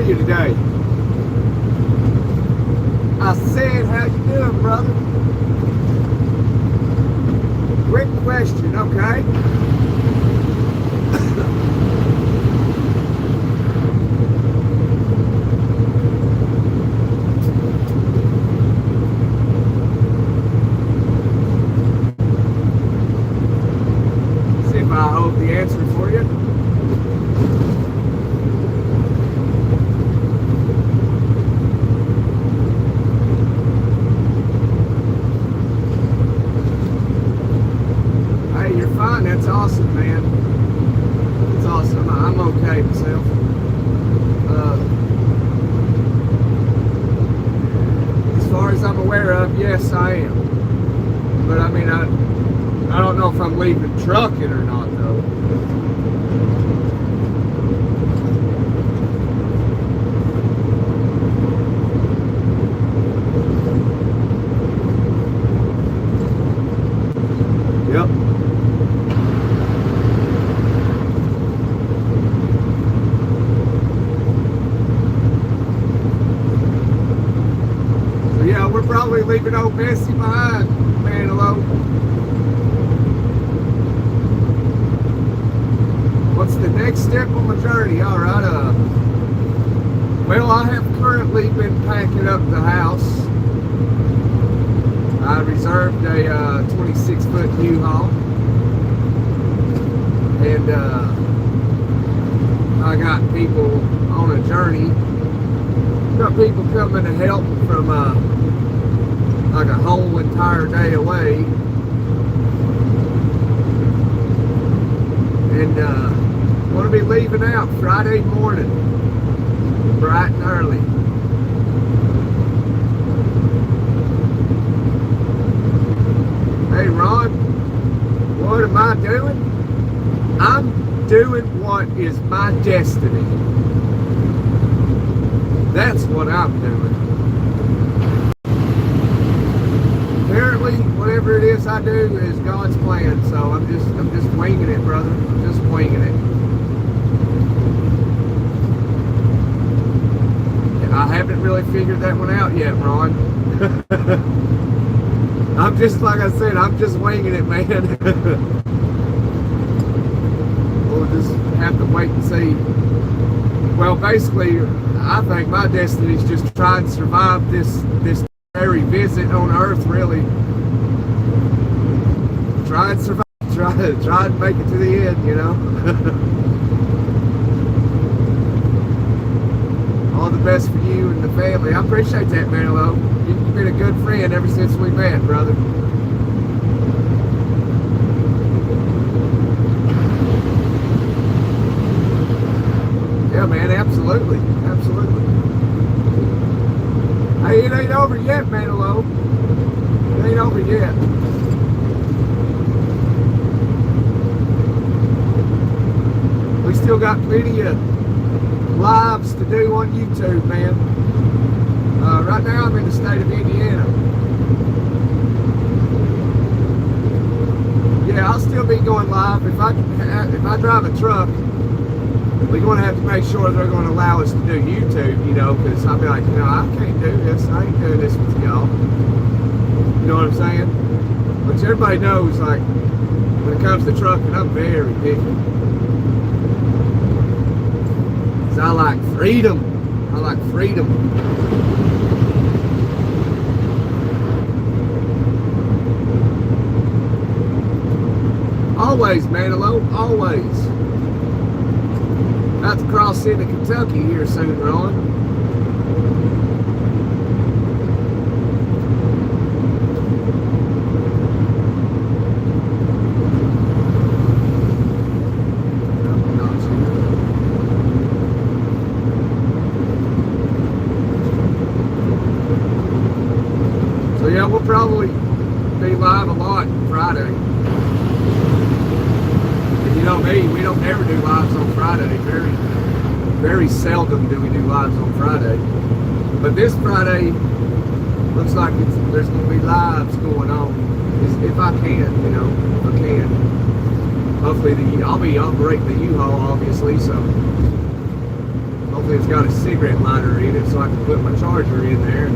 you today? I said, how you doing, brother? Quick question, okay? See if I hold the answer for you. That's awesome, man. It's awesome. I'm okay myself. As far as I'm aware of, yes, I am. But I mean, I don't know if I'm leaving trucking or not, though. Yep. We're probably leaving old Bessie behind, man. Hello. What's the next step on my journey? All right. Well, I have currently been packing up the house. I reserved a 26-foot U-Haul, and I got people on a journey. Got people coming to help from like a whole entire day away, and want to be leaving out Friday morning, bright and early. Hey Ron, what am I doing? I'm doing what is my destiny. That's what I'm doing. Apparently, whatever it is I do is God's plan. So I'm just winging it, brother. I'm just winging it. I haven't really figured that one out yet, Ron. I'm just, like I said, I'm just winging it, man. We'll just have to wait and see. Well, basically, I think my destiny is just to try and survive this very visit on Earth, really. Try and survive, try and make it to the end, you know. All the best for you and the family. I appreciate that, man. Hello. You've been a good friend ever since we met, brother. Yeah, man, absolutely. Absolutely. Hey, it ain't over yet, man. Hello. It ain't over yet. We still got plenty of lives to do on YouTube, man. Right now I'm in the state of Indiana. Yeah, I'll still be going live. If I drive a truck, we're going to have to make sure they're going to allow us to do YouTube, you know, because I'll be like, you know, I can't do this. I ain't doing this with y'all. You know what I'm saying? Which everybody knows, like, when it comes to trucking, I'm very picky. Because I like freedom. I like freedom. Always, man, hello, always. About to cross into Kentucky here soon, Ron. So yeah, we'll probably be live a lot Friday. You know me, we don't ever do lives on Friday. Very seldom do we do lives on Friday. But this Friday looks like there's going to be lives going on. If I can, you know, if I can. Hopefully I'll be operating the U-Haul, obviously, so hopefully Hopefully it's got a cigarette lighter in it so I can put my charger in there.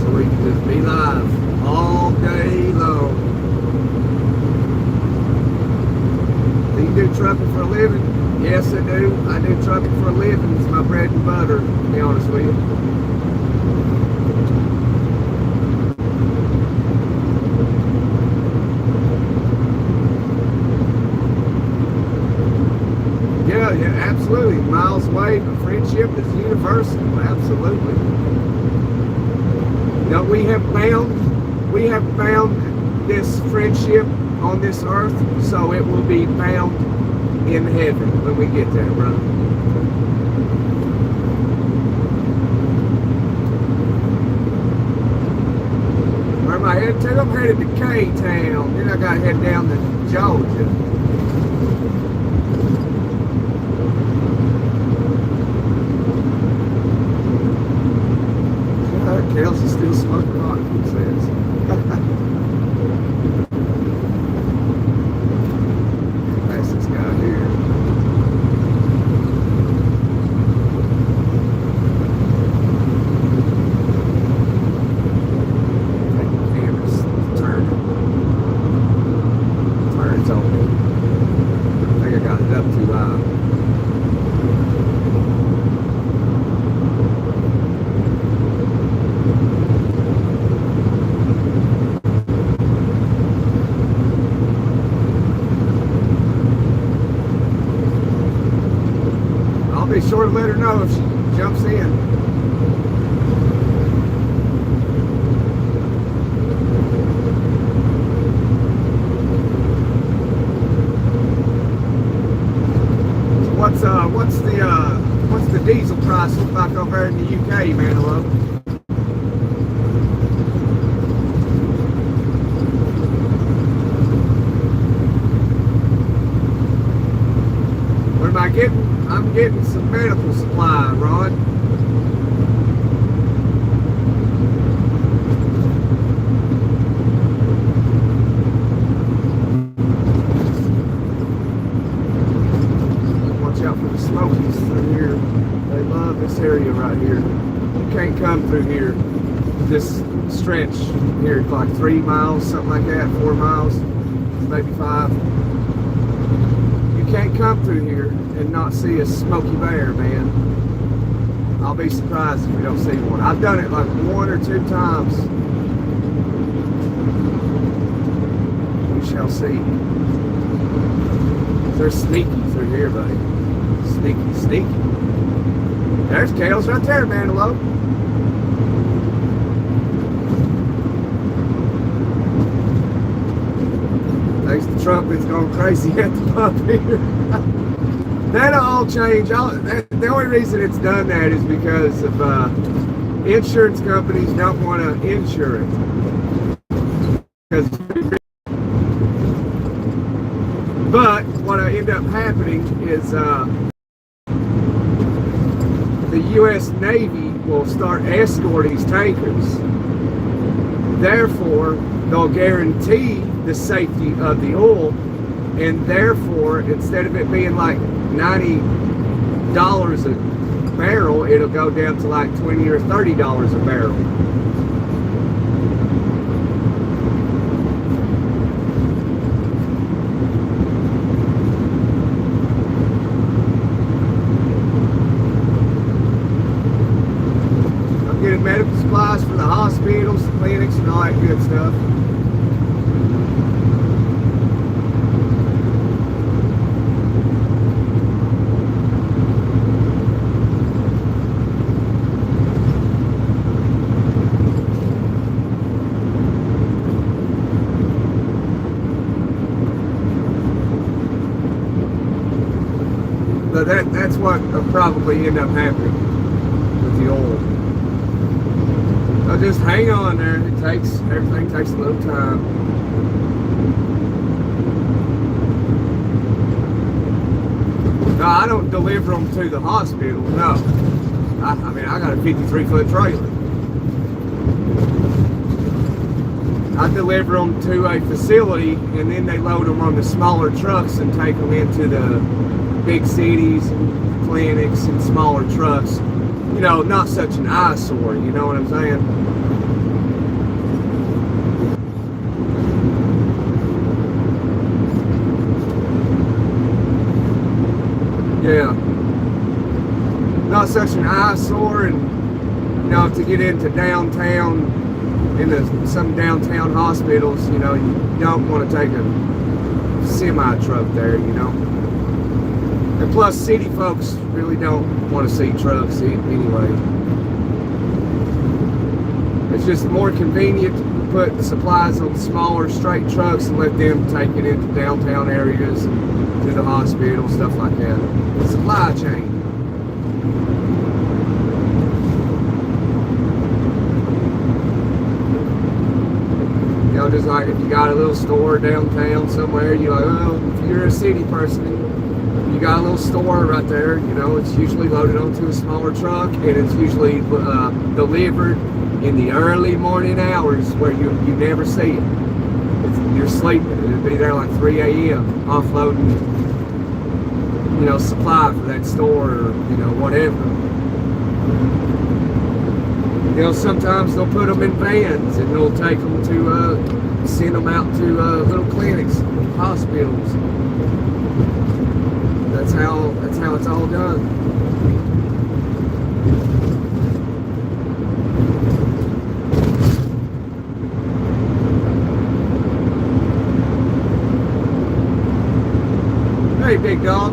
So we can just be live all day long. Do you do trucking for a living? Yes, I do. I do trucking for a living. It's my bread and butter, to be honest with you. Yeah, absolutely. Miles away, but friendship is universal. Absolutely. You know, we have found this friendship on this earth, so it will be found in heaven when we get there, brother. Where am I headed to? I'm headed to K-Town. Then I got to head down to Georgia. Kelsey's still smoking hot, he says. Pass this guy here. Take the cameras, turns on me. I think I got it up too high. Be sure to let her know if she jumps in. So what's the diesel price look like over there in the UK, man? Hello? What am I getting? I'm getting some medical supply, Rod. Watch out for the smokies through here. They love this area right here. You can't come through here. This stretch here, like 3 miles, something like that, 4 miles, maybe 5. You can't come through here and not see a smoky bear, man. I'll be surprised if we don't see one. I've done it like 1 or 2 times. We shall see. They're sneaky through here, buddy. Sneaky, sneaky. There's Kale's right there, man. Hello. Thanks to Trump, it's going crazy at the pump here. That'll all change. The only reason it's done that is because of insurance companies don't want to insure it. But what end up happening is the U.S. Navy will start escorting these tankers. Therefore, they'll guarantee the safety of the oil, and therefore, instead of it being like $90 a barrel, it'll go down to like $20 or $30 a barrel. I'm getting medical supplies for the hospitals, the clinics, and all that good stuff. So that's what will probably end up happening with the oil. So just hang on there. Everything takes a little time. No, I don't deliver them to the hospital. No, I mean I got a 53-foot trailer. I deliver them to a facility, and then they load them on the smaller trucks and take them into the big cities, clinics and smaller trucks, you know, not such an eyesore, you know what I'm saying? Yeah. Not such an eyesore, and you know, to get into downtown, into some downtown hospitals, you know, you don't want to take a semi truck there, you know. And plus, city folks really don't want to see trucks anyway. It's just more convenient to put supplies on smaller straight trucks and let them take it into downtown areas and to the hospital, stuff like that. Supply chain. You know, just like if you got a little store downtown somewhere, you're like, oh, if you're a city person, you got a little store right there, you know, it's usually loaded onto a smaller truck, and it's usually delivered in the early morning hours where you never see it. You're sleeping. It'll be there like 3 a.m. offloading, you know, supply for that store, or, you know, whatever. You know, sometimes they'll put them in vans and they'll take them to, send them out to little clinics, hospitals. That's how it's all done. Hey, big dog.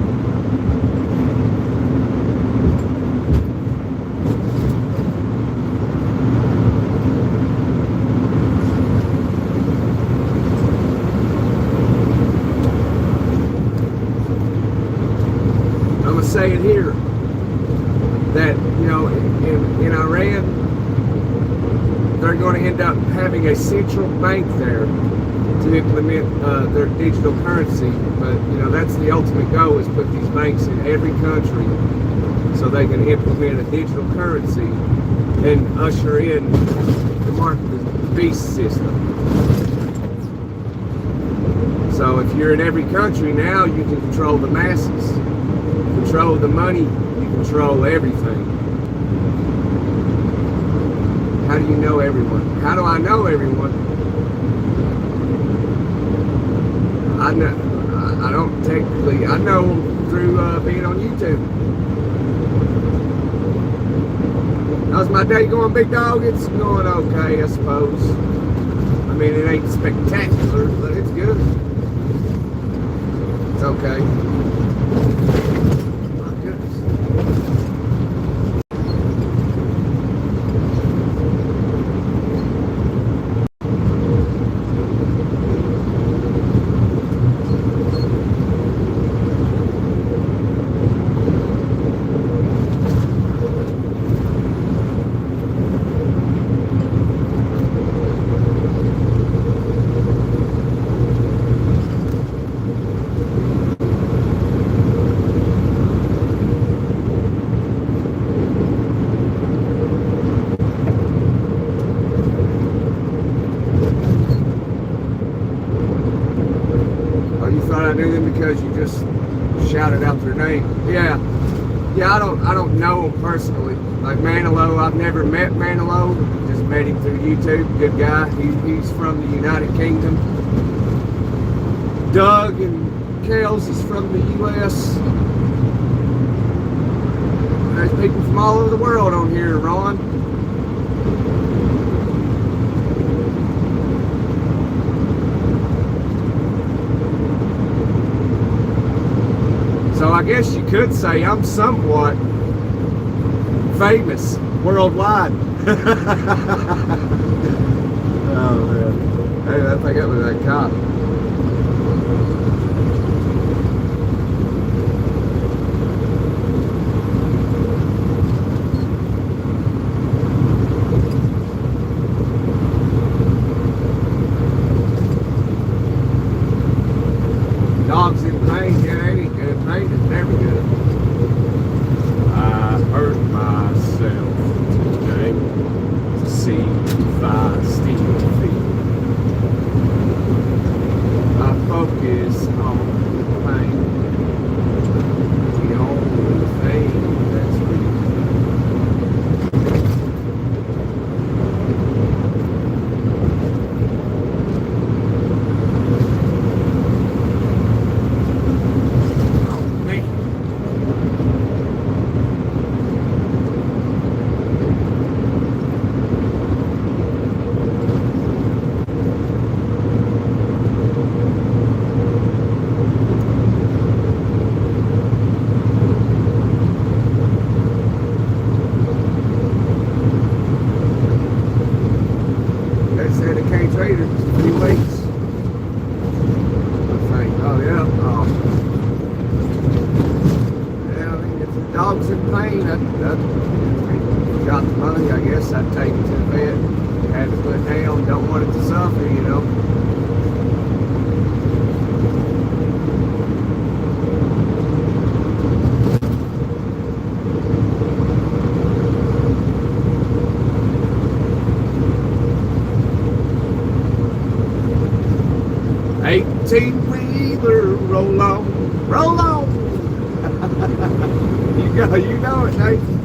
I'm gonna say it here that, you know, in Iran, they're going to end up having a central bank there to implement their digital currency. But, you know, that's the ultimate goal, is put these banks in every country so they can implement a digital currency and usher in the beast system. So if you're in every country now, you can control the masses, control the money, you control everything. How do you know everyone? How do I know everyone? I don't technically, I know through being on YouTube. How's my day going, big dog? It's going okay, I suppose. I mean, it ain't spectacular, but it's good. It's okay. My goodness. I knew them because you just shouted out their name. Yeah, I don't know him personally. Like Manilow, I've never met Manilow. Just met him through YouTube. Good guy. He's from the United Kingdom. Doug and Kels is from the U.S. There's people from all over the world on here, Ron. So I guess you could say I'm somewhat famous worldwide. Oh man. Hey, I think that was that cop. Dogs in pain, yeah, ain't he good? Pain is never good. I hurt myself today to see if I still feel. I focus on the pain. The only thing that got the money, I guess I'd take it to the vet. Had to put down, don't want it to suffer, you know. 18-wheeler, roll on, roll on. You know it, Nathan.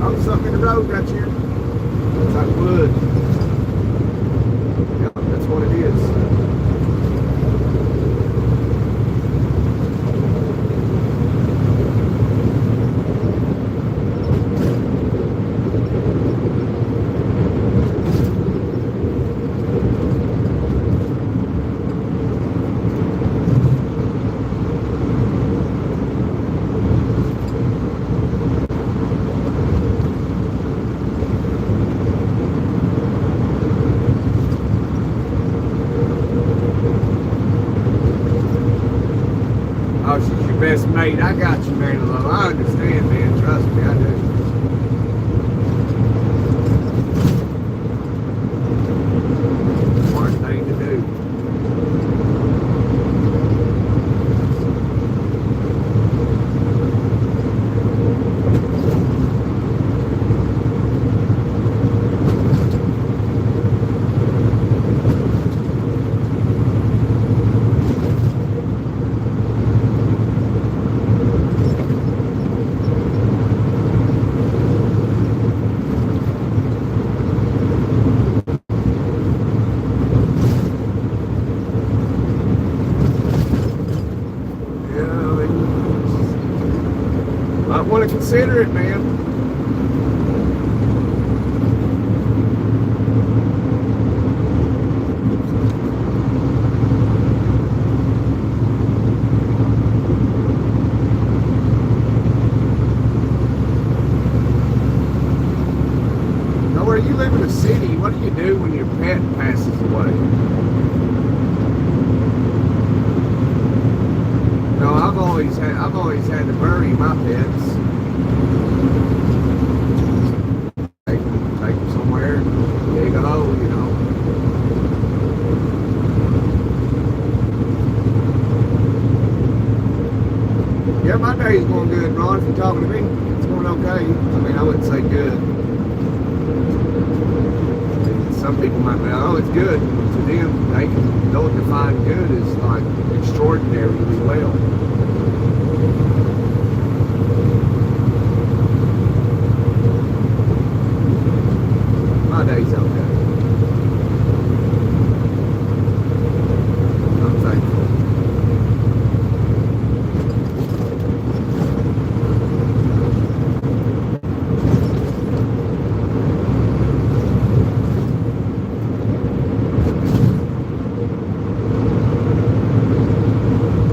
Oh, something in the road right here. It's like wood. Yep, that's what it is. Oh, she's your best mate. I got you, man. I understand, man. Trust me, I do. Smart thing to do. Might want to consider it, man. Now, where you live in a city, what do you do when your pet passes away? No, I've always had to bury my pets. Take them somewhere, dig a hole, you know. Yeah, my day's going good, Ron. If you're talking to me, it's going okay. I mean, I wouldn't say good. Some people might be, oh, it's good. To them, they can know what define good is like extraordinarily well. My day's okay. I'm thankful.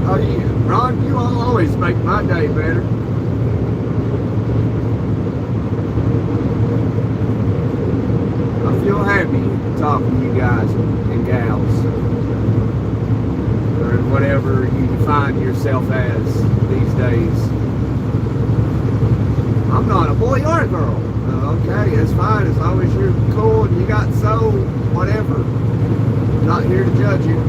Oh, yeah. Ron, you always make my day better. I feel happy talking to you guys and gals, or whatever you define yourself as these days. I'm not a boy or a girl. Okay, that's fine as long as you're cool and you got soul, whatever. I'm not here to judge you.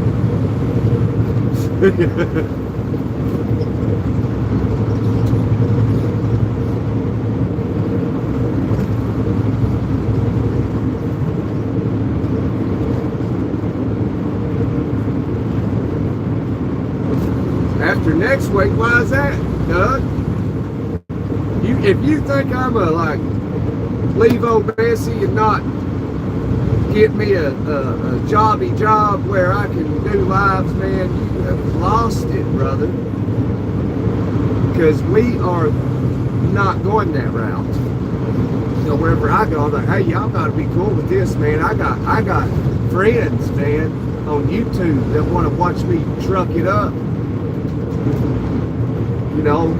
After next week, why is that, Doug? If you think I'm a like leave old Bessie and not get me a jobby job where I can do lives, man, you have lost it, brother. Because we are not going that route. So wherever I go, I'm like, hey, y'all gotta be cool with this, man. I got friends, man, on YouTube that want to watch me truck it up. You know,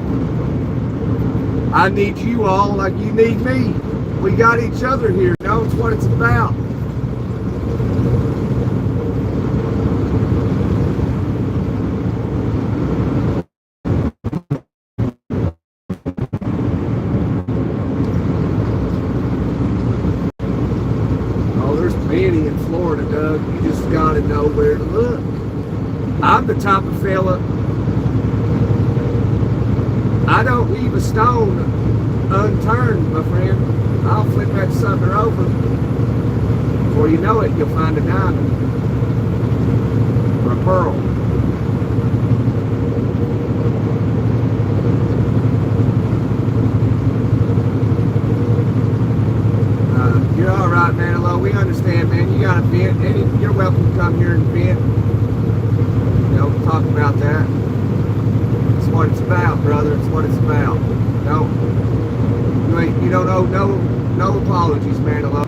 I need you all like you need me. We got each other here. You know, it's what it's about. Florida, Doug. You just gotta know where to look. I'm the type of fella, I don't leave a stone unturned, my friend. I'll flip that sucker over. Before you know it, you'll find a diamond or a pearl. You're all right, man. Hello, we understand, man. You got a vent. You're welcome to come here and vent. You know, talk about that. It's what it's about, brother. It's what it's about. No, you don't owe no apologies, man. Hello.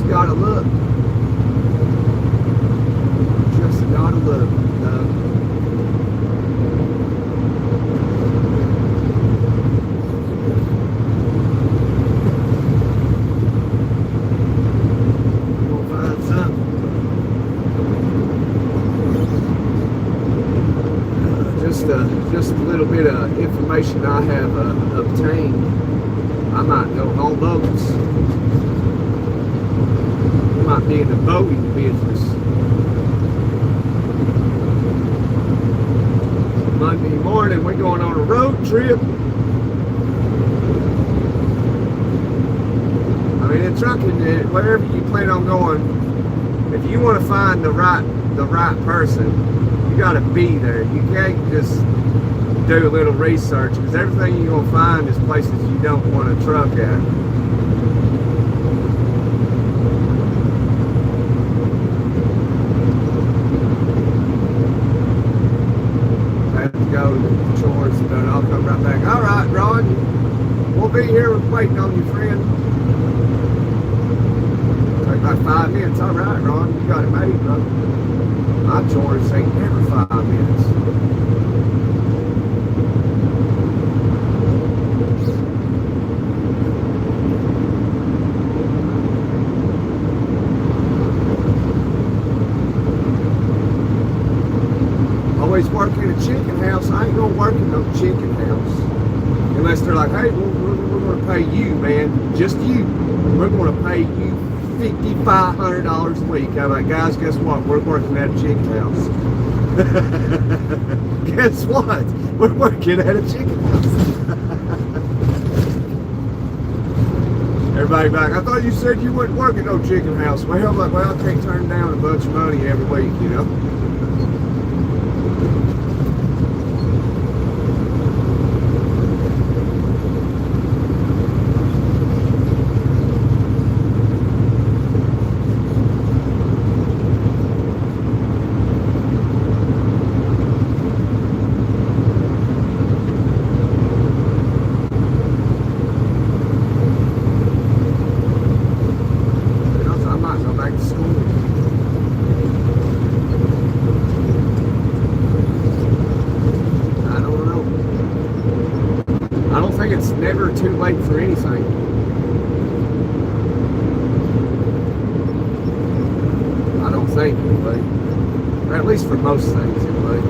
Gotta look. Just gotta look. We'll find something. Just a little bit of information I have obtained. I might know all boats. Might be in the boating business. Monday morning, we're going on a road trip. I mean, in trucking, wherever you plan on going, if you want to find the right person, you got to be there. You can't just do a little research, because everything you're gonna find is places you don't want to truck at. Go to the chores, but I'll come right back. All right, Ron, we'll be here waiting on you, friend. Take like 5 minutes. All right, Ron, you got it made, brother. My chores ain't never 5 minutes. Always work in a chicken house. I ain't gonna work in no chicken house unless they're like, hey, we're gonna pay you, man, just you. We're gonna pay you $5,500 a week. I'm like, guys, guess what? We're working at a chicken house. Guess what? We're working at a chicken house. Everybody back, I thought you said you wouldn't work at no chicken house. Well, I'm like, well, I can't turn down a bunch of money every week, you know. It's never too late for anything. I don't think, anyway. Or at least for most things, anyway.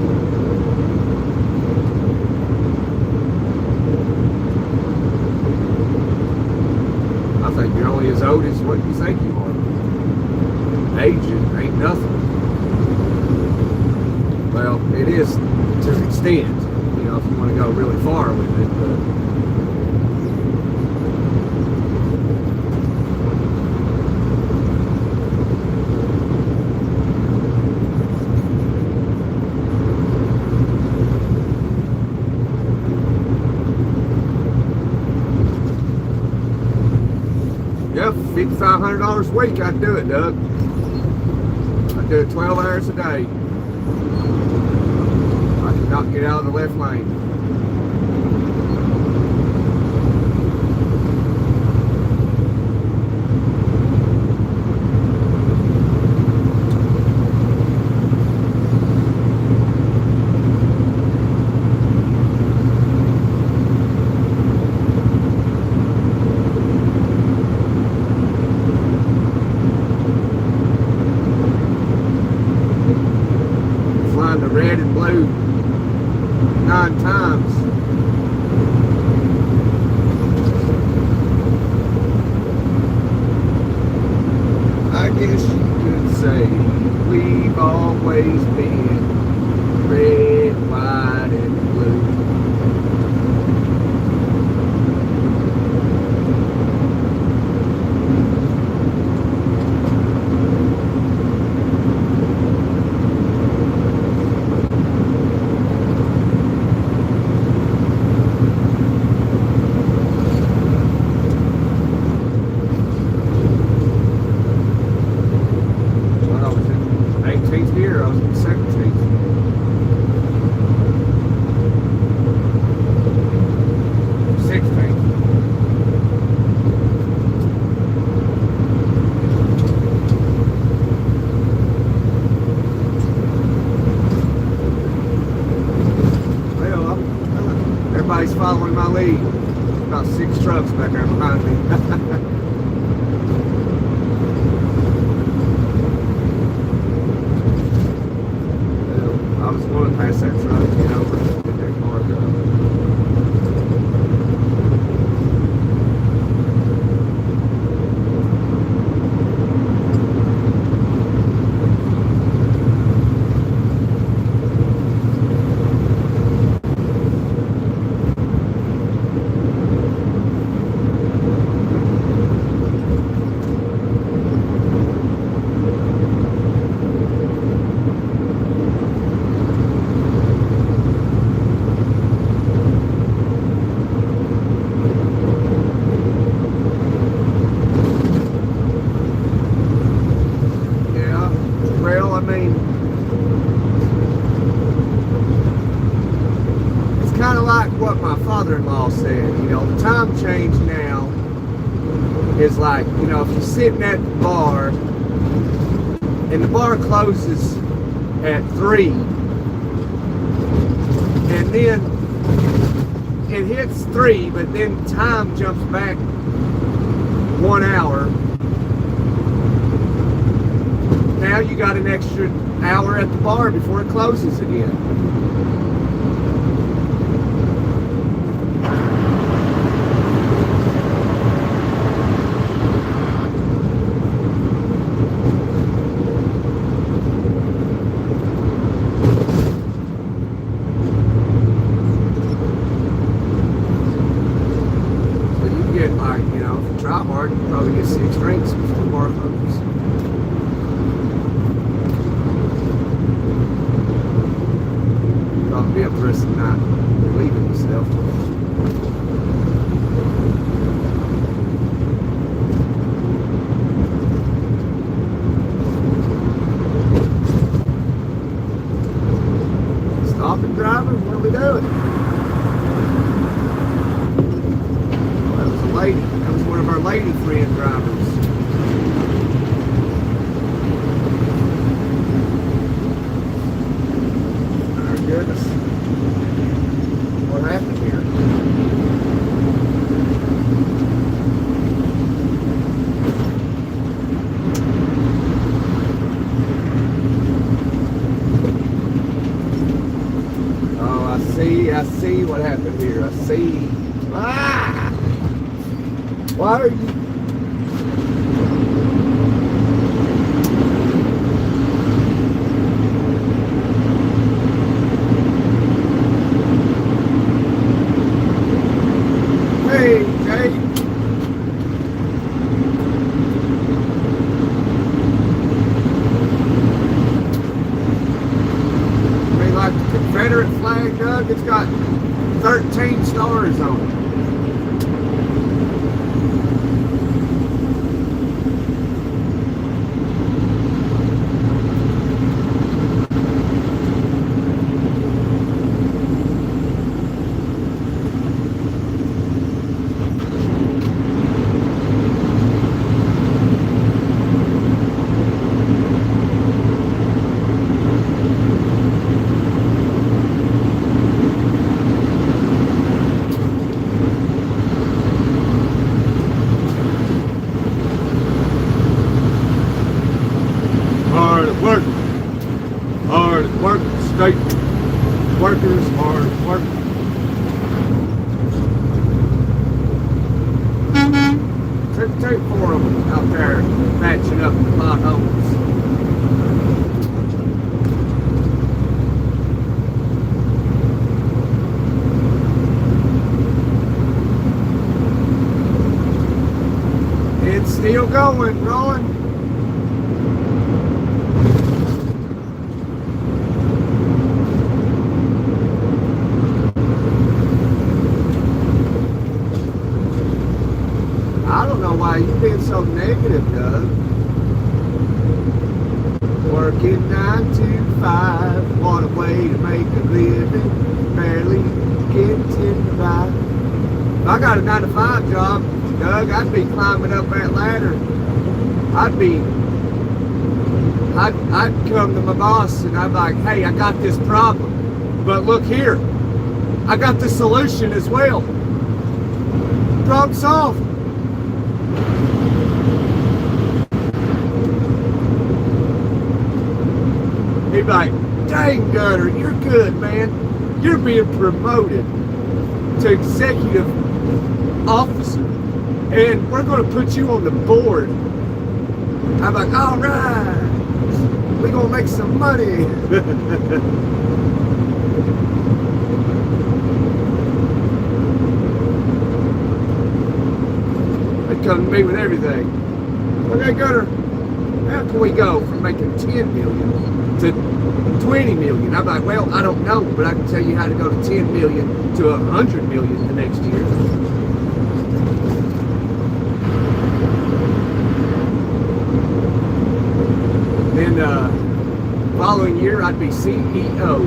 I think you're only as old as what you think you are. Age ain't nothing. Well, it is to an extent, you know, if you want to go really far with it, but yeah, $5,500 a week, I'd do it, Doug. I'd do it 12 hours a day. I could not get out of the left lane. guess you could say we've always been red, white, and blue. When I was in 18th year, I was in 17th. 16th. Well, everybody's following my lead. About 6 trucks back there behind me. I was going past that truck, get over, get that car go. Yeah, well, I mean, it's kind of like what my father-in-law said, you know, the time change now is like, you know, if you're sitting at the bar and the bar closes at 3 and then it hits 3, but then time jumps back 1 hour. Now you got an extra hour at the bar before it closes again. So you get like, you know, if you try hard, you probably get 6 drinks before the bar closes. Probably be up the rest of the night relieving yourself. Stopping driving? What are we doing? Oh, that was a lady. That was one of our lady friend drivers. My goodness. What happened here? Oh, I see what happened here. I see. Ah! Why are you? Hey, Jay. I mean, like the Confederate flag, Doug, it's got 13 stars on it. for them out there patching up the potholes. It's still going, Ron. I don't know why you've been so negative, Doug. Working 9 to 5, what a way to make a living, barely getting by. If I got a 9 to 5 job, Doug, I'd be climbing up that ladder. I'd come to my boss and I'd be like, hey, I got this problem, but look here, I got the solution as well. Problem solved. He'd be like, dang, Gunner, you're good, man. You're being promoted to executive officer, and we're going to put you on the board. I'm like, all right, we're going to make some money. They come to me with everything. Okay, Gunner, how can we go from making 10 million to 20 million? I'm like, well, I don't know, but I can tell you how to go to 10 million to 100 million the next year. Then following year, I'd be CEO.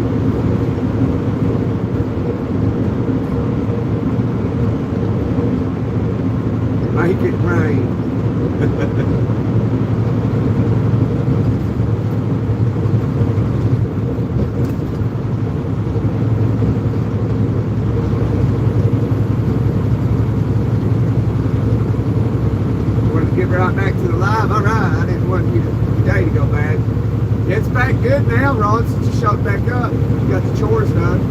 Make it rain. Get right back to the live. All right, I didn't want your day to go bad. It's back good now, Ron, since you showed back up. You got the chores done.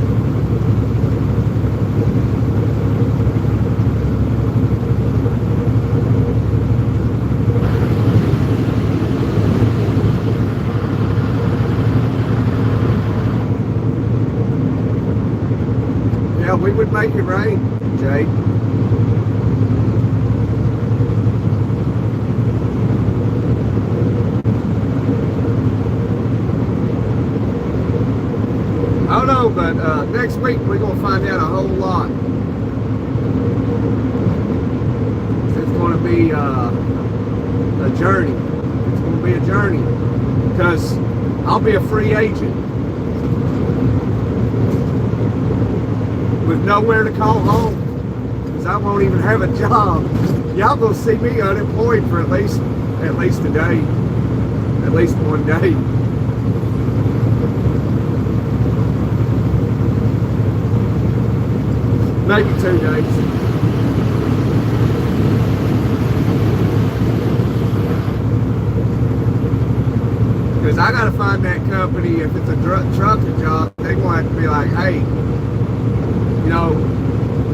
Yeah, we would make it rain, Jay. I don't know, but next week we're going to find out a whole lot. It's going to be a journey. It's going to be a journey because I'll be a free agent with nowhere to call home because I won't even have a job. Y'all going to see me unemployed for at least a day, at least one day. Maybe 2 days. Because I got to find that company, if it's a trucking job, they're going to have to be like, hey, you know,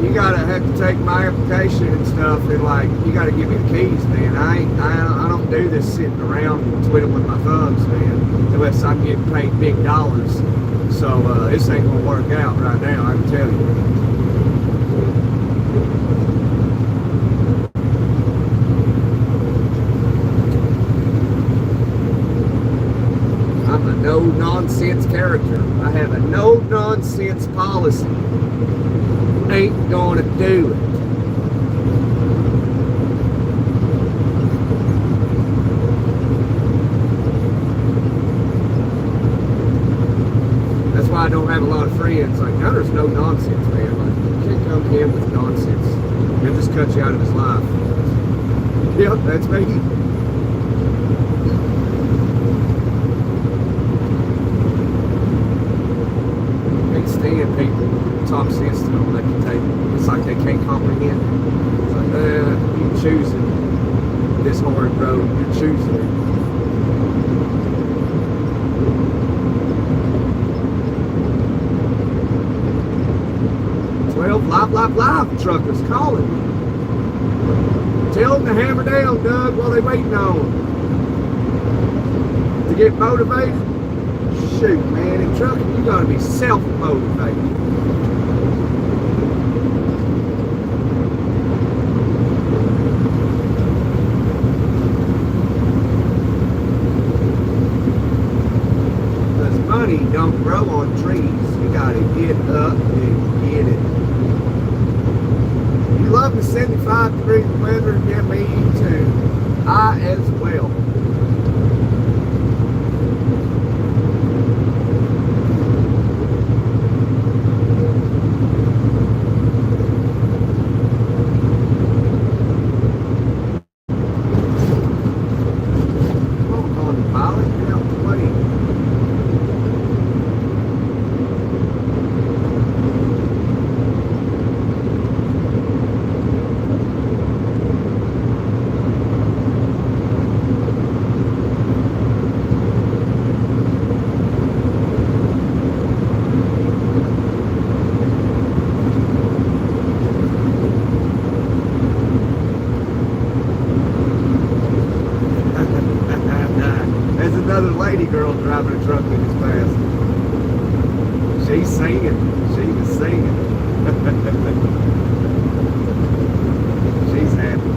you got to have to take my application and stuff, and like, you got to give me the keys, man. I don't do this sitting around and twiddling my thumbs, man, unless I'm getting paid big dollars. So this ain't going to work out right now, I can tell you. I'm a no-nonsense character. I have a no-nonsense policy. Ain't gonna do it. That's why I don't have a lot of friends. Like, now there's no nonsense, man. Like, you can't come to him with nonsense. He'll just cut you out of his life. Yep, that's me. Stand people talk sense to them, they can take, it's like they can't comprehend it. It's like, you're choosing this hard road, you're choosing it. Live truckers calling me. Tell them to hammer down, Doug, while they waiting on to get motivated. Shoot, man, in trucking, you gotta be self-motivated. Because money don't grow on trees. You gotta get up and get it. You love the 75-degree weather? Yeah, me too. I as well. Another lady girl driving a truck that is fast. She's singing. She was singing. She's happy.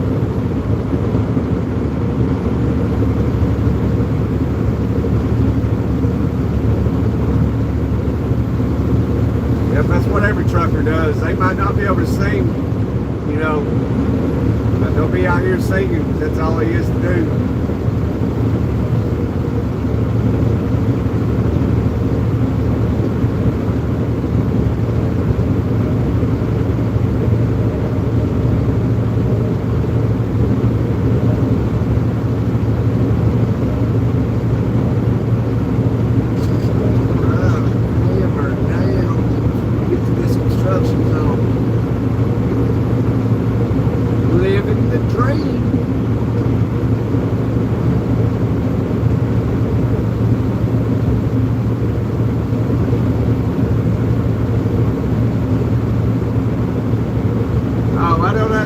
Yep, that's what every trucker does. They might not be able to sing, you know, but they'll be out here singing because that's all he is to do.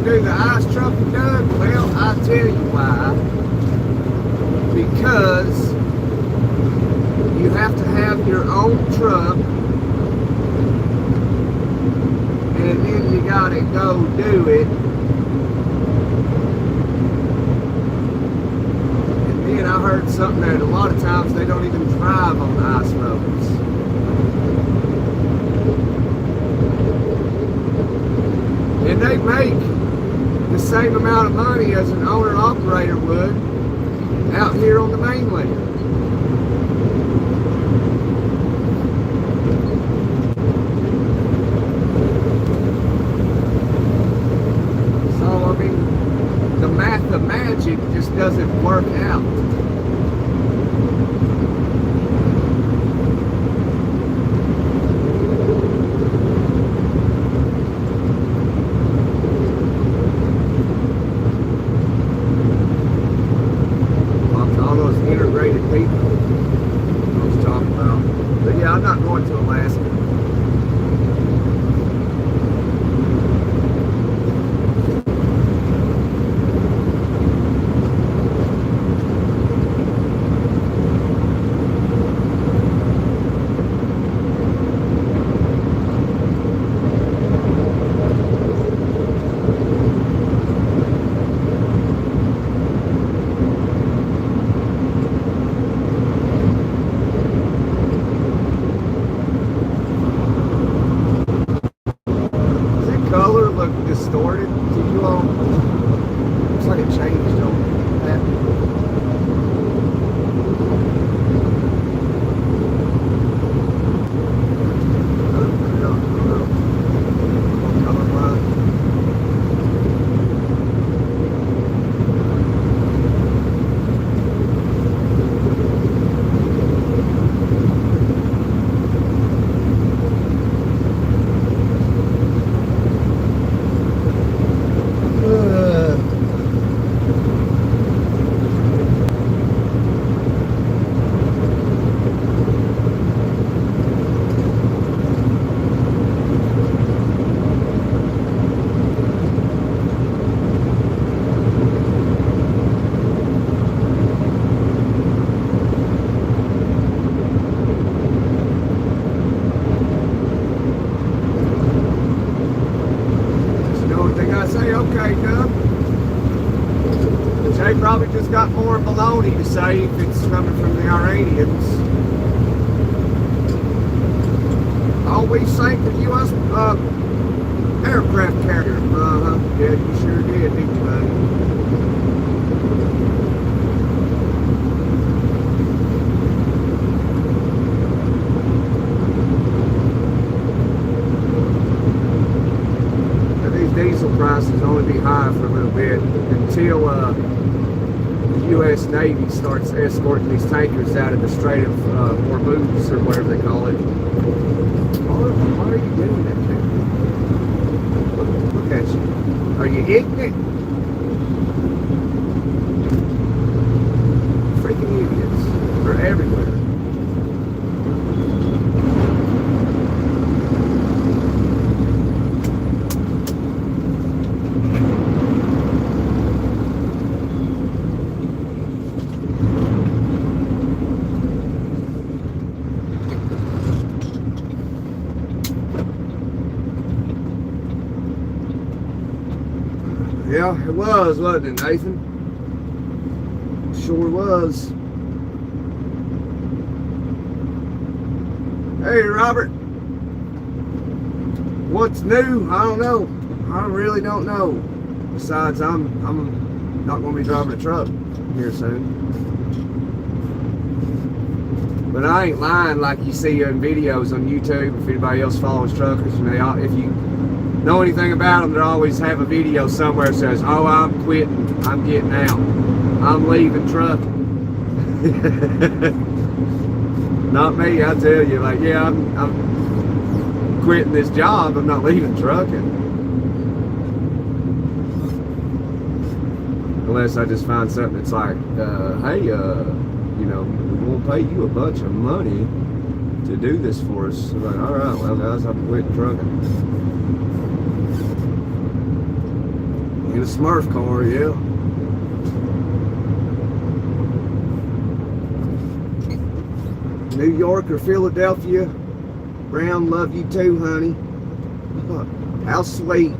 Do the ice trucking, Doug? Well, I tell you why. Because you have to have your own truck, and then you gotta go do it. And then I heard something that a lot of times they don't even drive on the ice roads. And they make the same amount of money as an owner-operator would out here on the mainland. So, I mean, the magic just doesn't work out. Integrated people I was talking about. But yeah, I'm not going to Alaska. They probably just got more baloney to say if it's coming from the Iranians. Oh, we sank the U.S. Aircraft carrier. Yeah, you sure did, didn't you, buddy? Diesel prices only be high for a little bit until the U.S. Navy starts escorting these tankers out of the Strait of Hormuz, or whatever they call it. Why are you doing that to me? Look at you. Are you ignorant? Freaking idiots. They're everywhere. Yeah, it was, wasn't it, Nathan? Sure was. Hey, Robert. What's new? I don't know. I really don't know. Besides, I'm not going to be driving a truck here soon. But I ain't lying like you see in videos on YouTube. If anybody else follows truckers, and if you know anything about them, they always have a video somewhere that says, "Oh, I'm quitting. I'm getting out. I'm leaving trucking." Not me, I tell you. Like, yeah, I'm quitting this job. I'm not leaving trucking. Unless I just find something that's like, hey, you know, we'll pay you a bunch of money to do this for us. So like, all right, well, guys, I'm quitting trucking. In a Smurf car, yeah. New York or Philadelphia, Brown, love you too, honey. How sweet.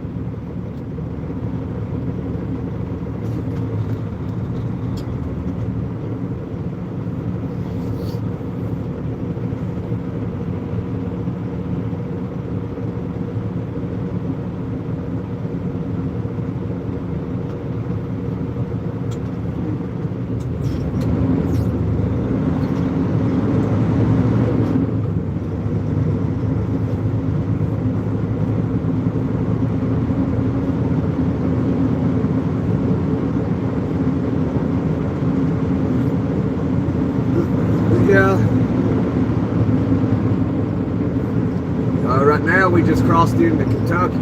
Right now we just crossed into Kentucky.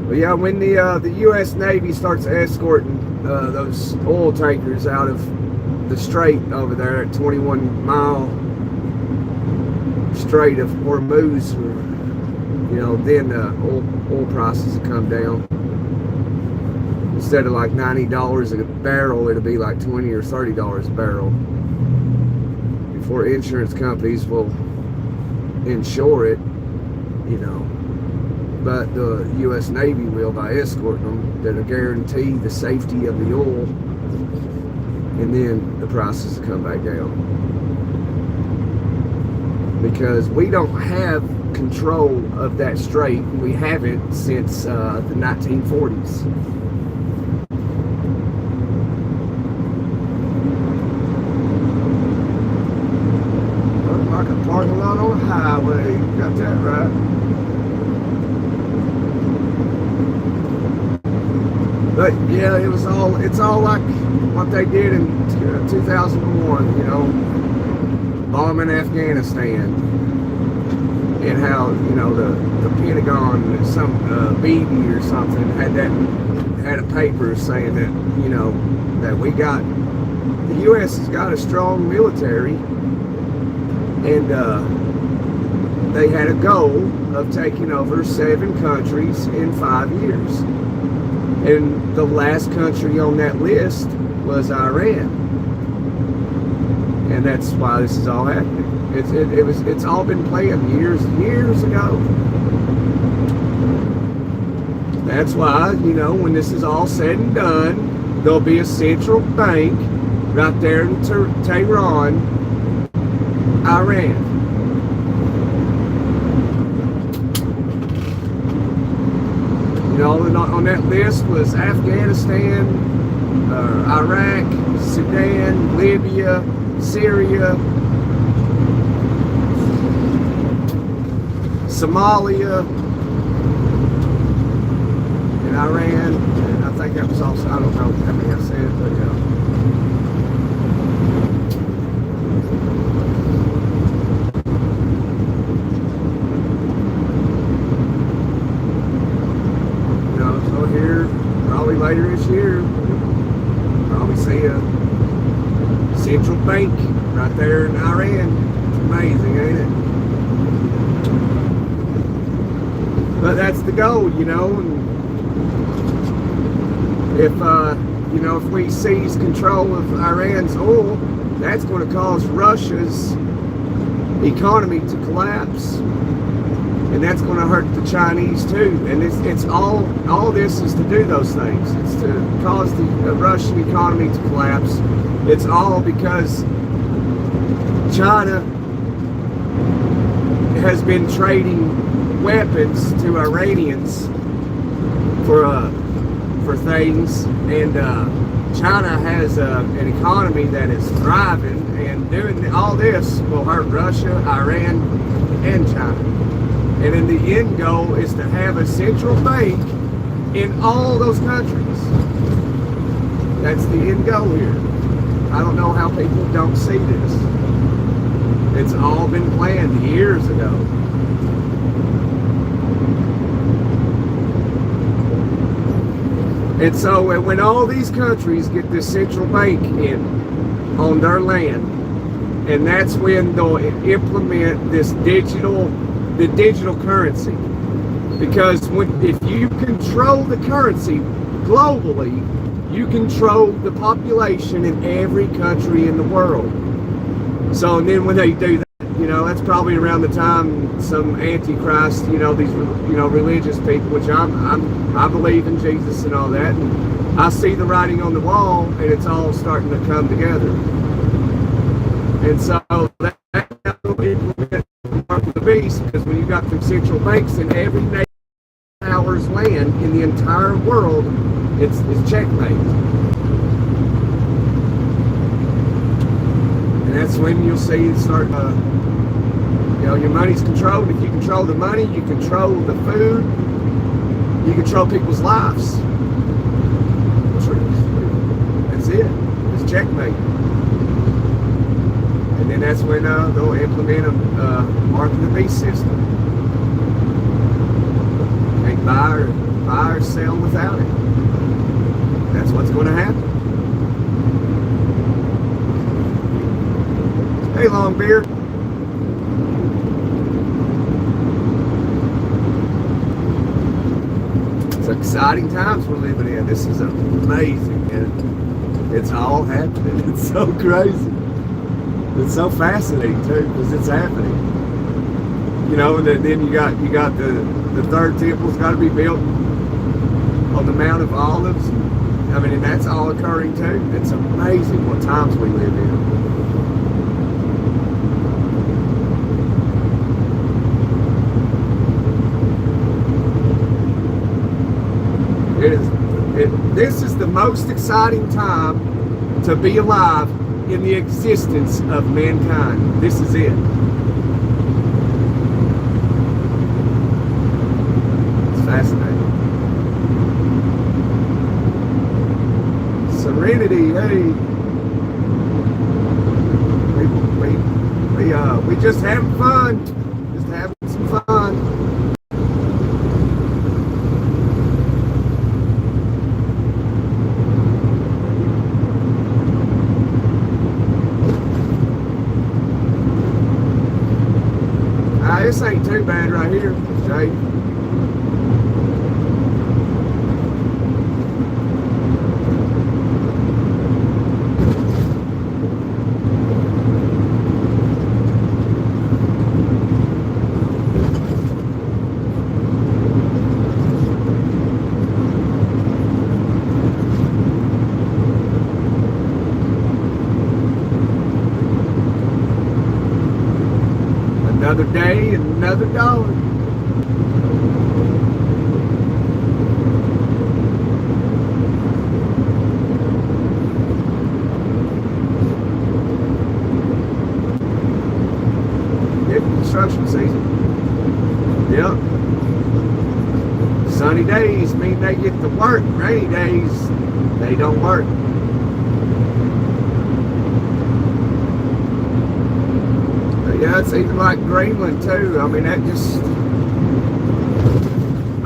But yeah, when the U.S. Navy starts escorting those oil tankers out of the strait over there at 21-mile Strait of Hormuz, you know, then oil prices will come down. Instead of like $90 a barrel, it'll be like $20 or $30 a barrel before insurance companies will insure it, you know. But the U.S. Navy will by escorting them. That'll guarantee the safety of the oil, and then the prices will come back down. Because we don't have control of that strait. We haven't since the 1940s. Like a parking lot on a highway. You got that right. But yeah, it's all like what they did in 2001, you know, bombing Afghanistan, and how, you know, the Pentagon, some BB or something had a paper saying that, you know, that the U.S. has got a strong military. And they had a goal of taking over 7 countries in 5 years. And the last country on that list was Iran. And that's why this is all happening. It's all been planned years ago. That's why, when this is all said and done, there'll be a central bank right there in Tehran, Iran. On that list was Afghanistan, Iraq, Sudan, Libya, Syria, Somalia, and Iran. And I think that was also, I don't know how many I said, but so here, probably later this year, probably see a central bank right there in Iran. It's amazing, ain't it? But that's the goal, and if we seize control of Iran's oil, that's going to cause Russia's economy to collapse, and that's going to hurt the Chinese too. And it's all this is to do those things. It's to cause the Russian economy to collapse. It's all because China has been trading weapons to Iranians for things, and China has an economy that is thriving, and doing all this will hurt Russia, Iran, and China. And then the end goal is to have a central bank in all those countries. That's the end goal here. I don't know how people don't see this. It's all been planned years ago. And so when all these countries get this central bank in on their land, and that's when they'll implement the digital currency. Because if you control the currency globally, you control the population in every country in the world. So and then when they do that, that's probably around the time some antichrist, these religious people, which I believe in Jesus and all that, and I see the writing on the wall, and it's all starting to come together. And so that's how people get the beast, because when you got the central banks in every nation hours land in the entire world, it's checkmate. And that's when you'll see it start. Your money's controlled. If you control the money, you control the food, you control people's lives. That's it. It's checkmate. And then that's when they'll implement a mark of the beast system. Can't buy or sell without it. That's what's going to happen. Hey, Longbeard. It's exciting times we're living in. This is amazing, and it's all happening. It's so crazy. It's so fascinating too, because it's happening. And then you got the third temple's got to be built on the Mount of Olives. And that's all occurring too. It's amazing what times we live in. This is the most exciting time to be alive in the existence of mankind. This is it. It's fascinating. Serenity, hey. We just having fun. Just having some fun. This ain't too bad right here, Jay. Another day, another dollar. Construction season. Yep. Sunny days mean they get to work. Rainy days, they don't work. But yeah, it's even like Greenland too. I mean, that just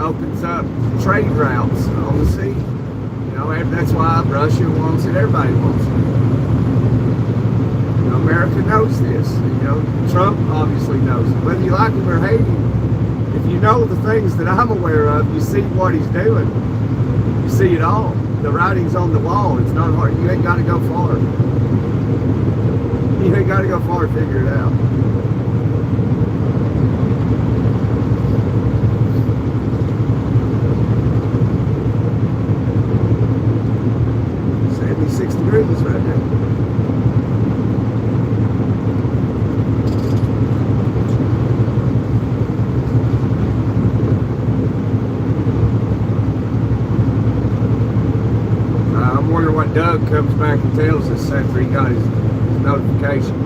opens up trade routes on the sea. You know, and that's why Russia wants it. Everybody wants it. America knows this. You know, Trump obviously knows it. Whether you like him or hate him, if you know the things that I'm aware of, you see what he's doing. You see it all. The writing's on the wall. It's not hard. You ain't got to go far. You ain't got to go far to figure it out. Degrees right now. I'm wondering what Doug comes back and tells us after he got his notification.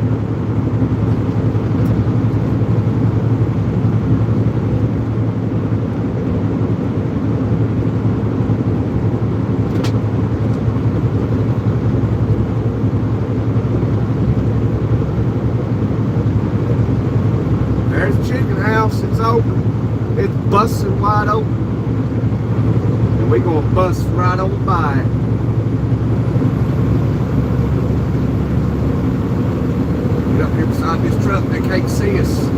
It's open. It's busting wide open. And we're going to bust right on by it. Get up here beside this truck. They can't see us.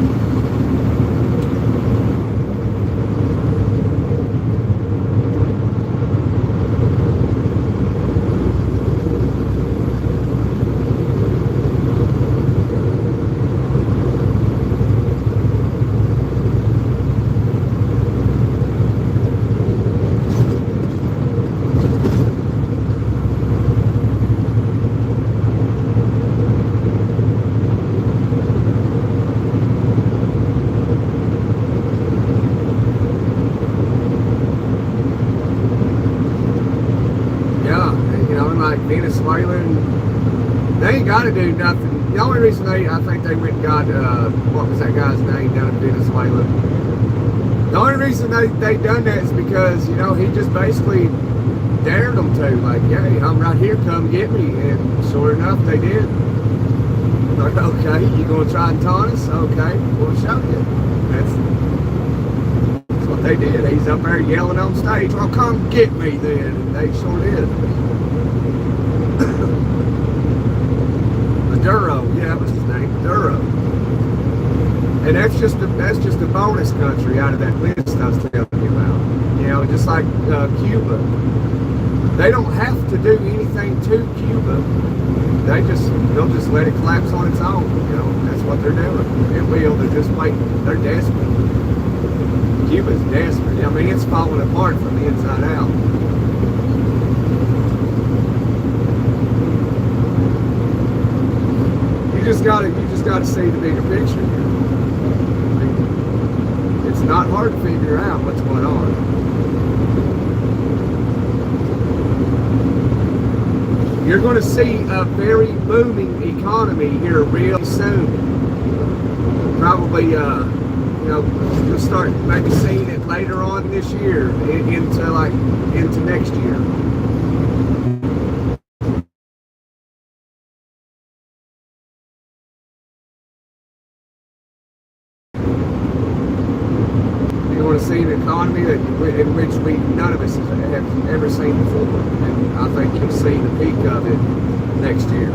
Venezuelan, they ain't got to do nothing. The only reason I think they went and got, what was that guy's name down in Venezuela? The only reason they done that is because, you know, he just basically dared them to, like, yeah, I'm right here, come get me. And sure enough, they did. Like, okay, you gonna try and taunt us? Okay, we'll show you. That's what they did. He's up there yelling on stage, well, come get me then. And they sure did. Maduro, yeah, that was his name, Maduro. And that's just a bonus country out of that list I was telling you about. You know, just like Cuba. They don't have to do anything to Cuba. They'll just let it collapse on its own. You know, that's what they're doing. It will. They're just waiting. They're desperate. Cuba's desperate. I mean, it's falling apart from the inside out. You just gotta see the bigger picture here. I mean, it's not hard to figure out what's going on. You're going to see a very booming economy here real soon. Probably, you know, you'll start maybe seeing it later on this year into next year. See an economy in which none of us have ever seen before, and I think you'll see the peak of it next year.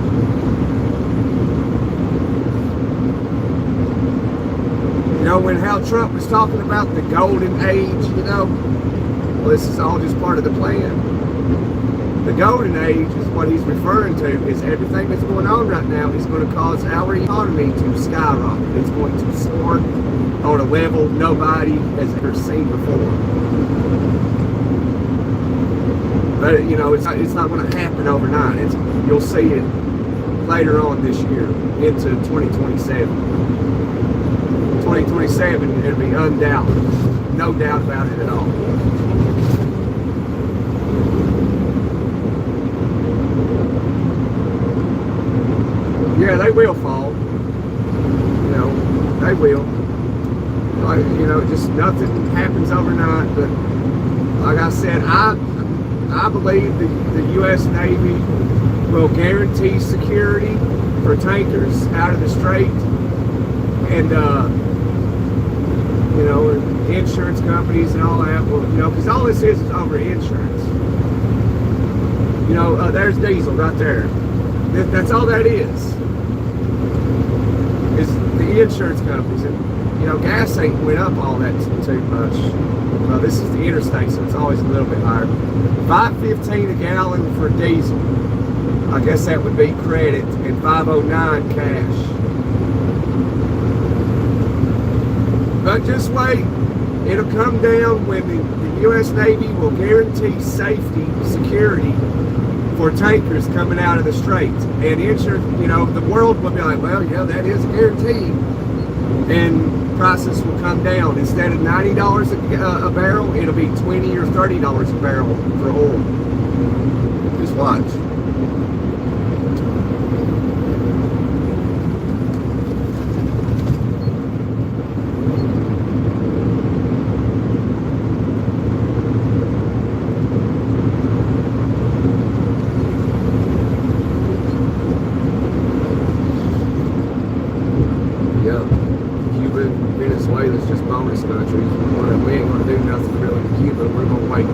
You know, when Hal Trump was talking about the golden age, you know, well, this is all just part of the plan. The golden age is what he's referring to, is everything that's going on right now is going to cause our economy to skyrocket. It's going to soar on a level nobody has ever seen before. But, you know, it's not going to happen overnight. You'll see it later on this year into 2027. 2027, it'll be undoubted. No doubt about it at all. Yeah, they will fall. You know, they will. Like, you know, just nothing happens overnight. But like I said, I believe the U.S. Navy will guarantee security for tankers out of the strait, and you know, insurance companies and all that will, you know, because all this is over insurance. You know, there's diesel right there. That's all that is the insurance companies. And you know, gas ain't went up all that too much. Well, this is the interstate, so it's always a little bit higher. $5.15 a gallon for diesel. I guess that would be credit, and $5.09 cash. But just wait, it'll come down when the U.S. Navy will guarantee safety, security for tankers coming out of the strait. And insurance, you know, the world will be like, well, yeah, that is guaranteed. And prices will come down. Instead of $90 a barrel, it'll be $20 or $30 a barrel for oil. Just watch. Venezuela's just bonus countries. We ain't gonna do nothing really to Cuba. We're gonna wait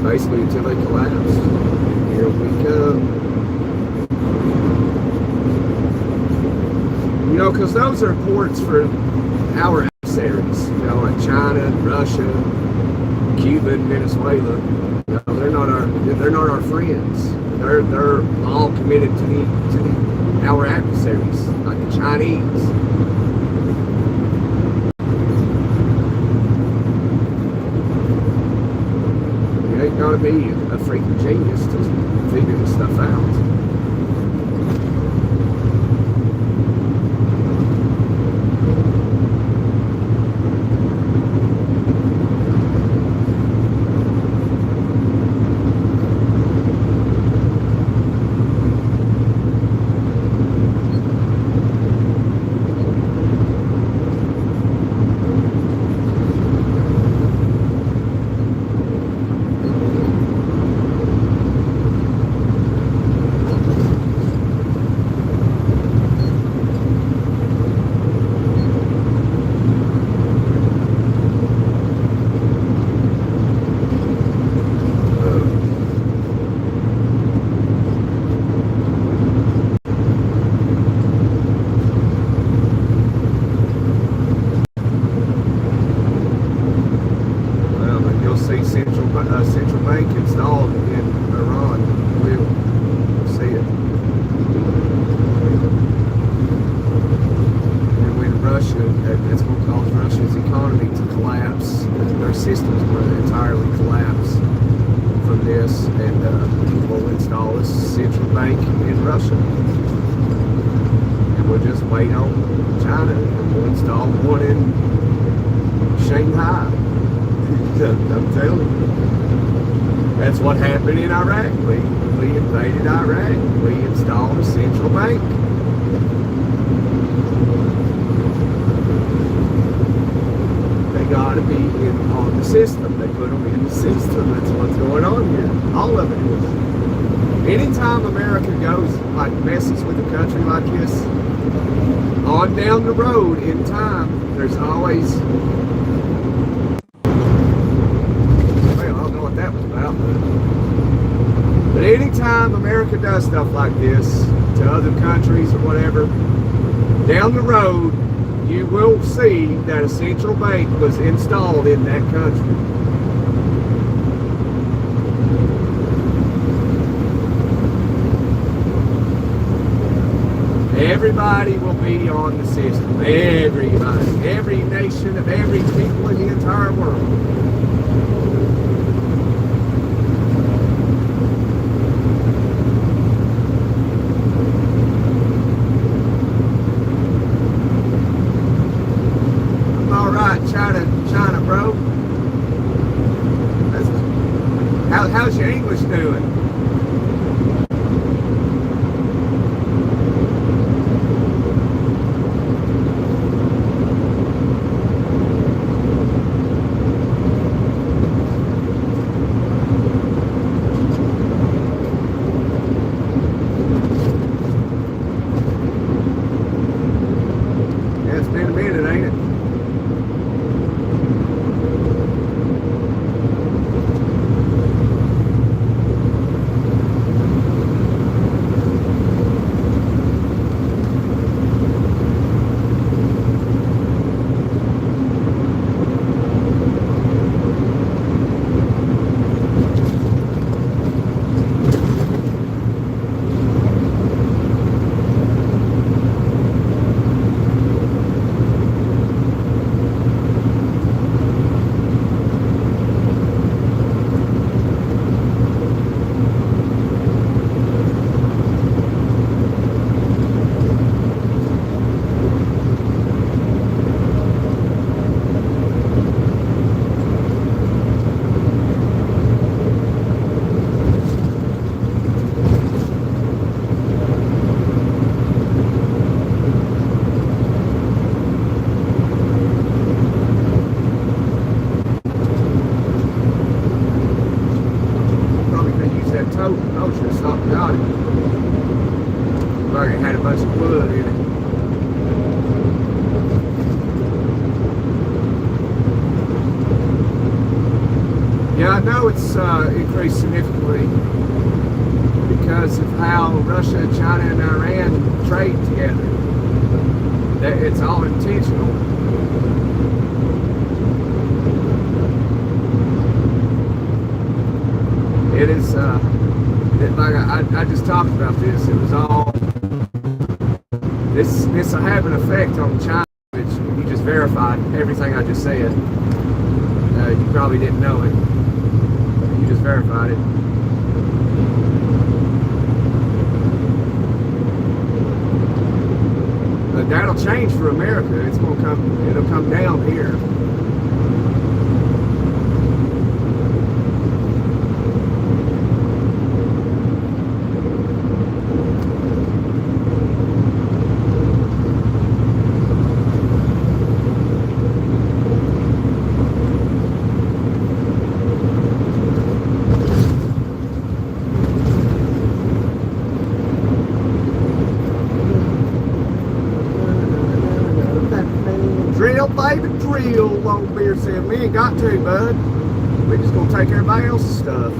basically until they collapse. Here we come. You know, because those are ports for our adversaries. You know, like China, Russia, Cuba, and Venezuela. You know, they're not our friends. They're all committed to our adversaries, like the Chinese. Gotta be a freaking genius to figure this stuff out. Central bank installed in Iran. We'll see it. And when Russia, that's what causes Russia's economy to collapse. Their systems will entirely collapse from this, and we'll install a central bank in Russia. And we'll just wait on China, and we'll install one in Shanghai. I'm telling you. That's what happened in Iraq. We invaded Iraq. We installed a central bank. They got to be on the system. They put them in the system. That's what's going on here. All of it is. Anytime America goes, like, messes with a country like this, on down the road in time, there's always... that was about. But anytime America does stuff like this to other countries or whatever, down the road you will see that a central bank was installed in that country. Everybody will be on the system. Everybody. Every nation of every people in the entire world. How's your English doing? Yeah, it's been a minute, ain't it? Oh, should have stopped and got it. Like it had a bunch of wood in it. Yeah, I know it's increased significantly because of how Russia, China, and Iran trade together. It's all intentional. It is, like I just talked about this. It was all, this will have an effect on China, which you just verified everything I just said. You probably didn't know it. You just verified it. But that'll change for America. It's gonna come. It'll come down here. Drill, baby, drill, Longbeard said. We ain't got to, bud. We just gonna take everybody else's stuff.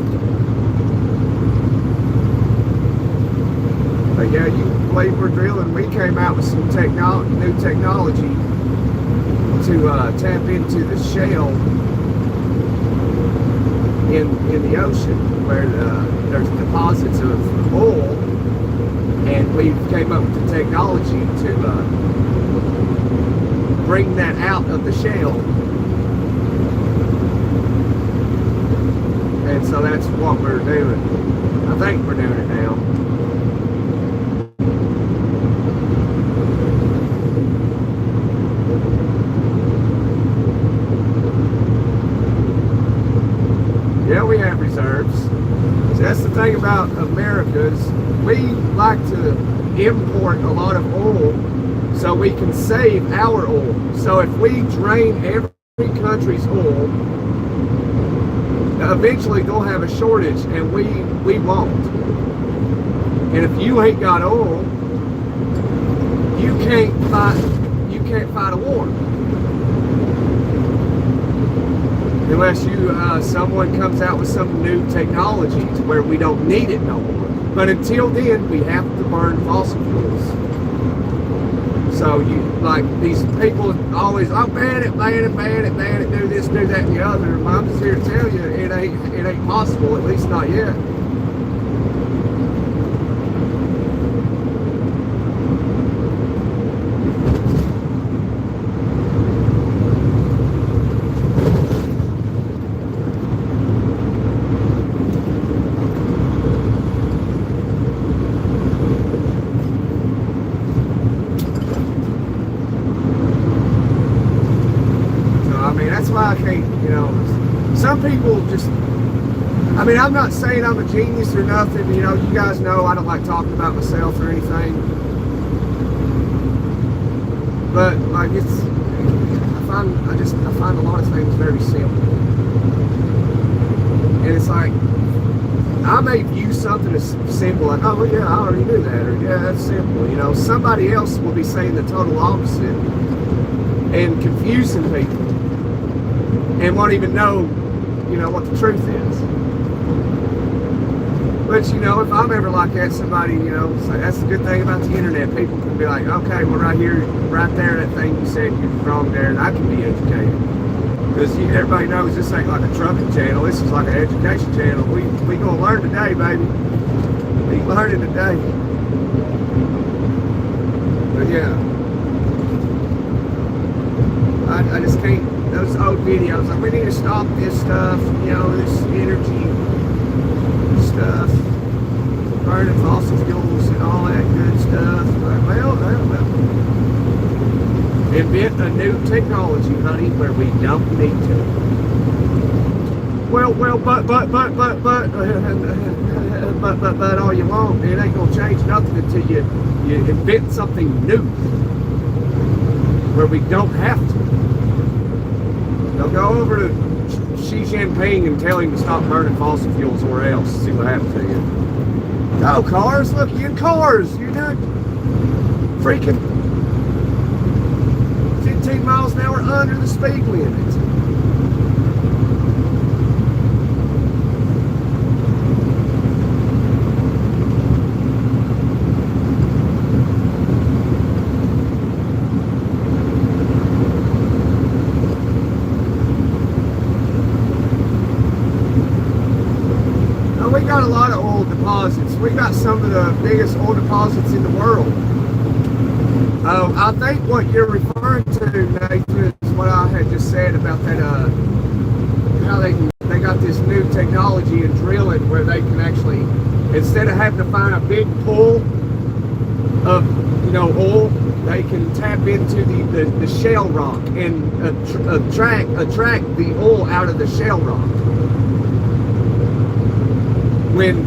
But yeah, you believe we're drilling. We came out with some new technology to tap into the shale in the ocean where there's deposits of oil, and we came up with the technology to bring that out of the shale. And so that's what we're doing. I think we're doing it now. Yeah, we have reserves. So that's the thing about America is we like to import a lot of oil so we can save our oil. So if we drain every country's oil, eventually they'll have a shortage, and we won't. And if you ain't got oil, you can't fight a war unless someone comes out with some new technology to where we don't need it no more. But until then, we have to burn fossil fuels. So like these people always, ban it, do this, do that, and the other. Well, I'm just here to tell you, it ain't possible, at least not yet. That's why I can't, some people just I mean, I'm not saying I'm a genius or nothing. You know, you guys know I don't like talking about myself or anything. But like I find a lot of things very simple. And it's like, I may view something as simple, like, oh yeah, I already knew that, or yeah, that's simple. You know, somebody else will be saying the total opposite and confusing people and won't even know, you know, what the truth is. But, you know, if I'm ever like that, somebody, you know, so that's the good thing about the internet. People can be like, okay, well, right here, right there, that thing you said you're wrong there, and I can be educated. Because everybody knows this ain't like a trucking channel. This is like an education channel. We gonna learn today, baby. We learning today. But yeah, I just can't. Those old videos, like, we need to stop this stuff. You know, this energy stuff, burning fossil fuels and all that good stuff. Like, well. Invent a new technology, honey, where we don't need to. Well, but all you want, it ain't gonna change nothing until you invent something new where we don't have to. They'll go over to Xi Jinping and tell him to stop burning fossil fuels or else. See what happens to you. Go, cars! Look, you in cars! You're not freaking 15 miles an hour under the speed limit. Now, we got a lot of oil deposits. We got some of the biggest oil deposits in the world. I think what you're referring to, Nathan, is what I had just said about that, how they got this new technology in drilling where they can actually, instead of having to find a big pool of, you know, oil, they can tap into the shale rock and attract the oil out of the shale rock. When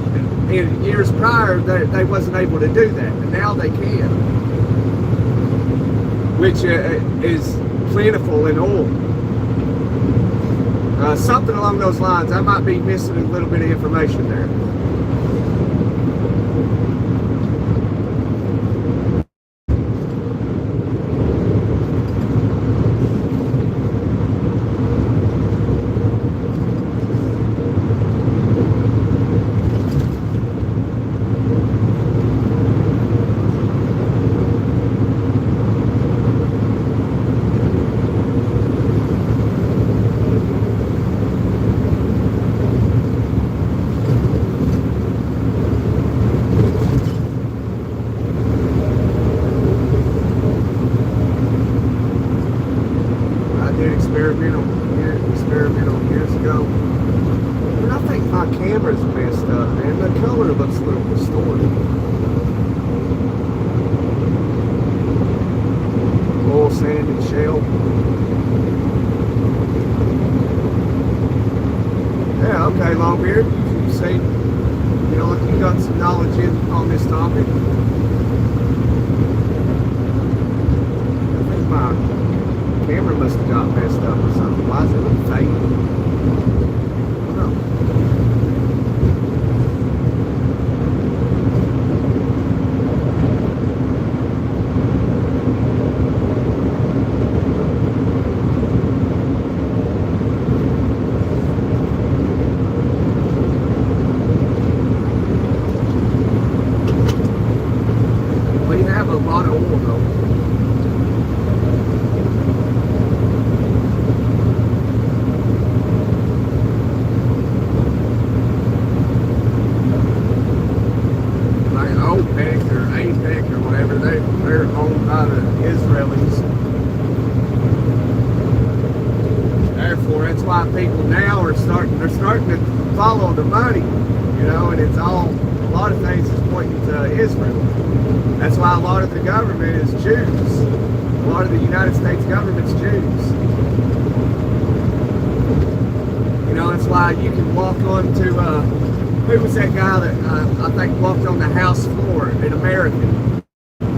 in years prior, they wasn't able to do that, and now they can. Which is plentiful in oil. Something along those lines. I might be missing a little bit of information there. Experimental years ago. And I think my camera's messed up, man. The color looks a little distorted. Oil, sand, and shale. Yeah, okay, Longbeard. You say, you know, you got some knowledge on this topic. I think my camera must have got messed up or something. Why is it look fake? I don't know. We have a lot of oil though. They're owned by the Israelis. Therefore, that's why people now are starting to follow the money, you know, and it's all, a lot of things is pointing to Israel. That's why a lot of the government is Jews. A lot of the United States government's Jews. You know, that's why you can walk onto, who was that guy that I think walked on the house floor, an American?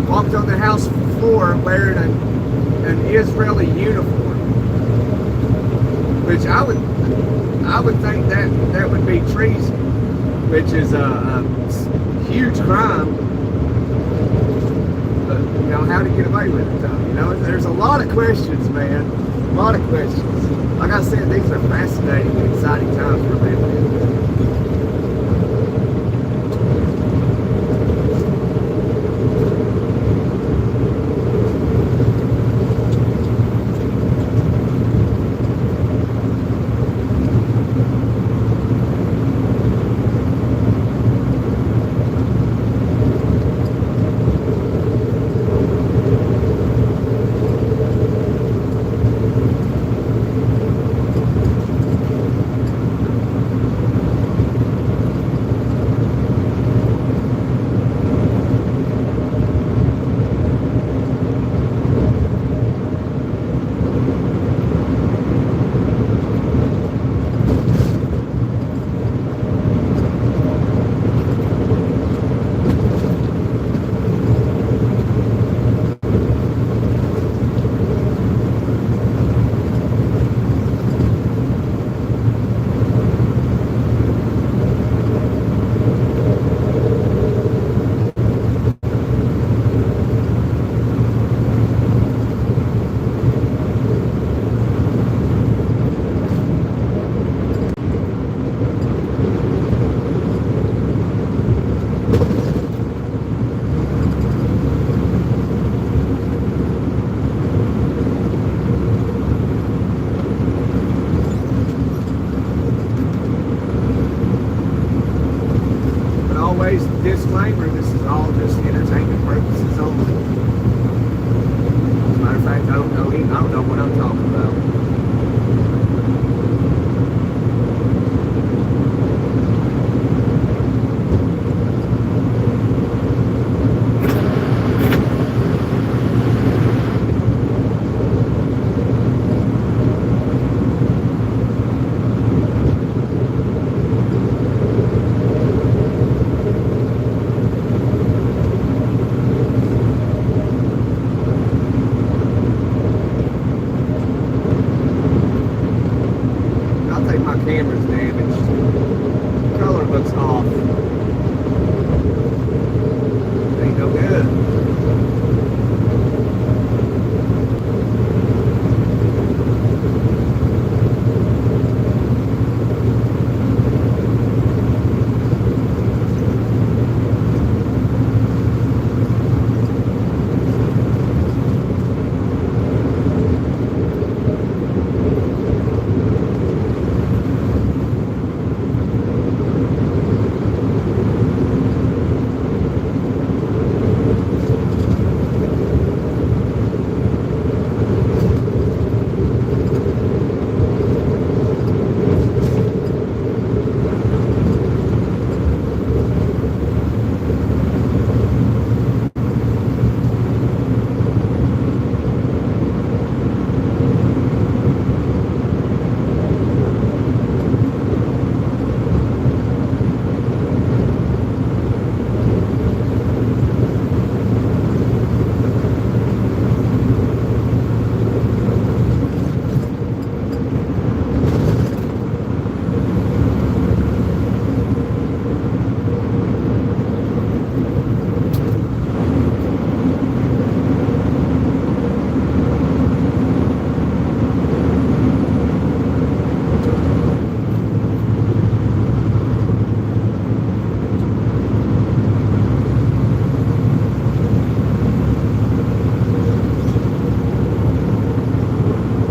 Walked on the house floor wearing an Israeli uniform, which I would think that would be treason, which is a huge crime. But you know, how to get away with it though? You know, there's a lot of questions, man. A lot of questions. Like I said, these are fascinating and exciting times we're living in. Disclaimer, this is all just entertainment purposes only. As a matter of fact, I don't know what I'm talking about. My camera's damaged. The color looks off.